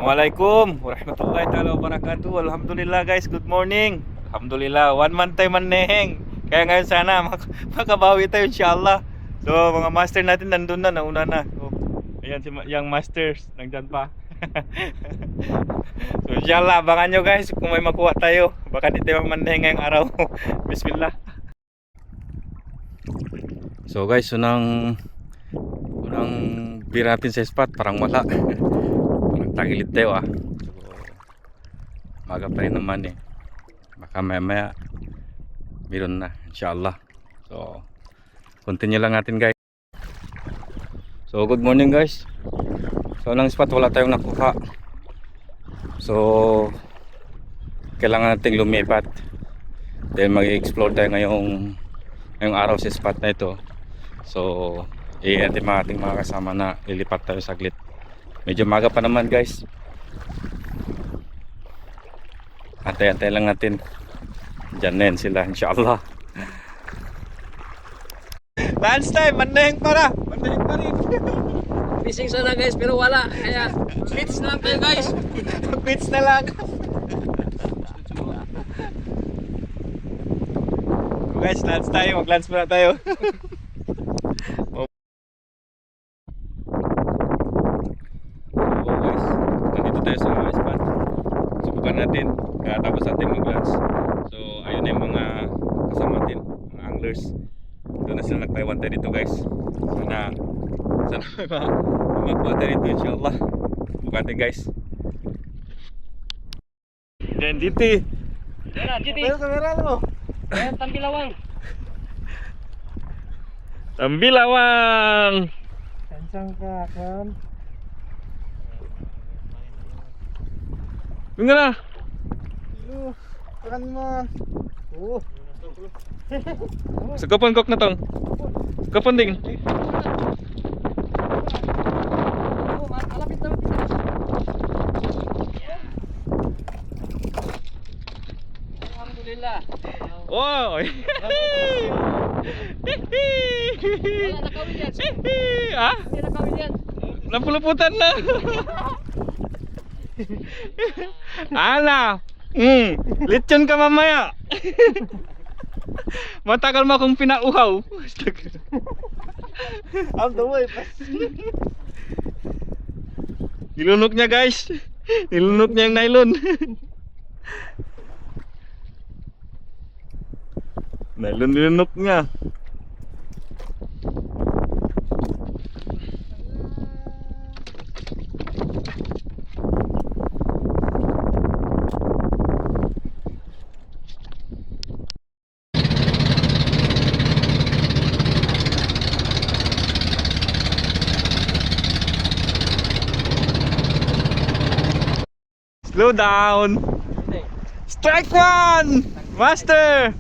Assalamualaikum warahmatullahi taala wabarakatuh. Alhamdulillah guys, good morning. Alhamdulillah, 1 month tayo maneheng. Kaya ngayon sana makabawi tayo inshallah. So mga master natin nandun na, nauna na. So, ayan si yung masters, nandyan pa. So inshallah, abangan nyo guys kung may makuha tayo. Baka di tayo maneheng ngayong araw. Bismillah. So guys, unang bira natin sa spot, parang wala. Parang tagilid tayo So, maga pa rin naman baka maya meron na inshallah. So continue lang natin guys. So good morning guys. So unang spot wala tayong nakuha. So kailangan nating lumipat. Dahil mag-explore tayo ngayong araw sa spot na ito. So natin ating mga kasama na lilipat tayo saglit. Medyo maga pa naman guys. Antay-antay lang natin. Diyan na yan sila inshallah. Lunch time, manahing para. Manahing pa rin. Fishing sana guys pero wala. Kaya quits na lang tayo guys. Quits na lang. Guys, lunch tayo. Mag-lunch muna tayo. Natin katapos natin mag-lunch. So ayun na yung mga kasama natin, mga anglers. Doon na sila nag-Taiwan tayo dito guys. Sana magkuha tayo dito inshallah. Bukan natin guys. Dan Diti. Tara, Diti. Pero kamera mo. Ayan, Tambilawang. Tambilawang. Kancang ka kan. Tingnan na. Kan man. Sa kapon kok na tong. Kapon ding. Alapit na. Alhamdulillah. Wow. Wala nakawin yan. Ah? Hindi nakawin yan. Napuluputan na. Ala. Lechon ka mamaya. Matagal mo akong pinauhaw. Out the way. Nilunok niya guys. Nilunok niya yung nylon. Nylon nilunok niya. Slow down. Strike one. Master.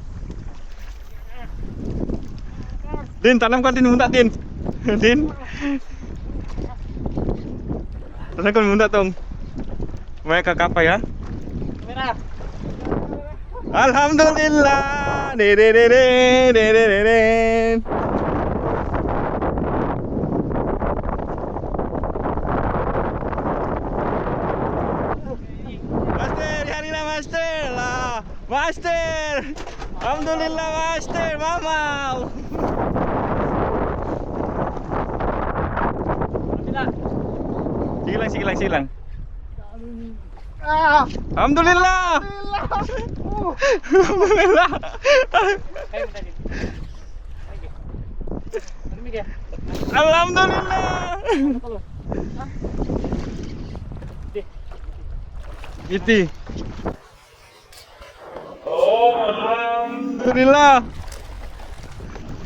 Din, tanam kan din muna din. Din. Tanam kan muna tong. May kakapay ha. Kamera. Alhamdulillah. De de de de de de de de. Master! Alhamdulillah master, mamaw! Sige lang. Alhamdulillah! Alhamdulillah! Alhamdulillah! Iti. Oh, alhamdulillah.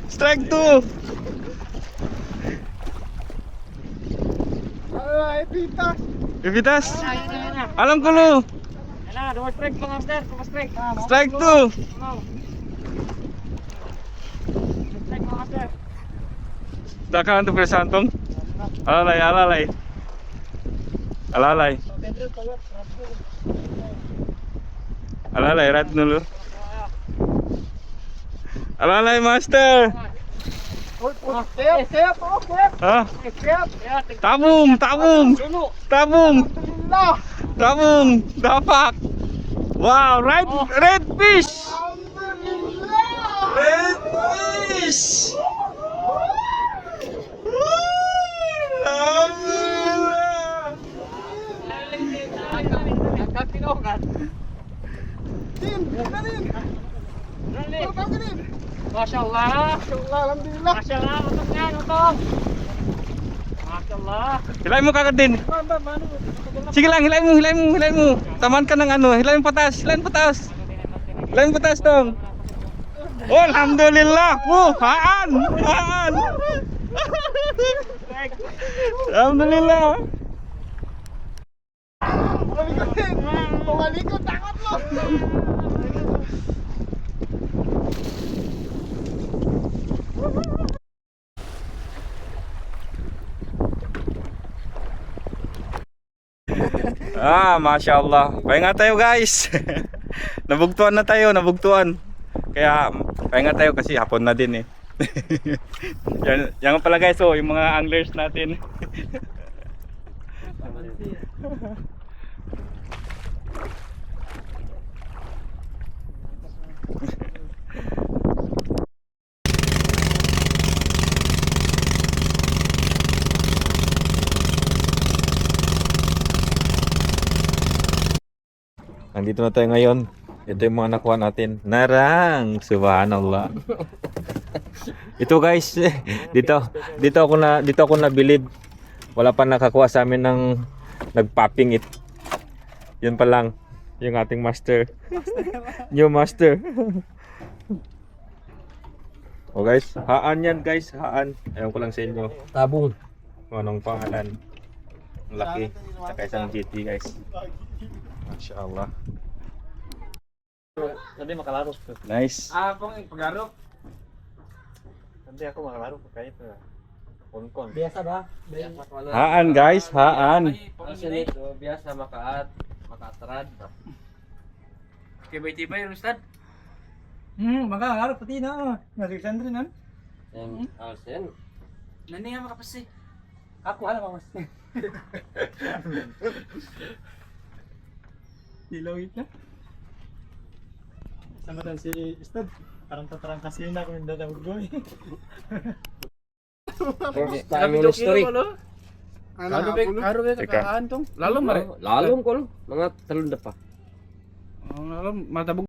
Strike 2. Epitas. Epitas. Alam ko lo. Ala, dua strike pa master, dua strike. Strike 2. Strike pa master. Dakan tu presantong. Alalay. Alalay, rat dulu. Alalay master. Siap. Hah? Siap. Tabung. Dulu. Tabung. Ala! Damong, dapak. Wow, red fish. Red fish. Din! Yan din! Welcome ka din! Masya Allah. Alhamdulillah, alhamdulillah! Masya Allah. Utong yan, utong. Masya Allah. Hilahin mo kagad din. Sige lang, hilahin mo. Taman ka ng ano, hilahin mo patas. Hilahin mo patas dong. Oh, alhamdulillah. Haan. Alhamdulillah. Pumalikot din! Pumalikot! Takot mo! Masya Allah. Pahinga tayo guys. Nabugtuan na tayo, Kaya pahinga tayo kasi hapon na din eh. yan pala guys, oh, yung mga anglers natin. Nandito na tayo ngayon. Ito yung mga nakuha natin. Narang! Subhanallah. Ito guys, dito ako nabilib. Wala pa nakakuha sa amin ng nagpopping it. Yun pa lang yung ating master. New master. Oh guys, haan yan guys, haan. Ayaw ko lang sa inyo. Tabong. Kung anong pangalan. Ang laki. Saka isang GT guys. Masya Allah. Nanti makalaro. Nice. Kung paglaro. Nanti ako makalaro kaya ito. Konkon. Biasa ba? Haan guys, haan. Kasi ito, biasa makatrad. Kaya ba itibay yung Ustad? Magkakarap pati na. Nag-Alexandre na. Alsen. Nani nga makapasi? Ako alam mas. Ilawit na. Sama dan si Ustad. Parang tatarang kasi na kung hindi na mag-goy. Kami yung story. Karo ba Teka. kakaan tong? Lalom ko. Mga talon na pa. Matabog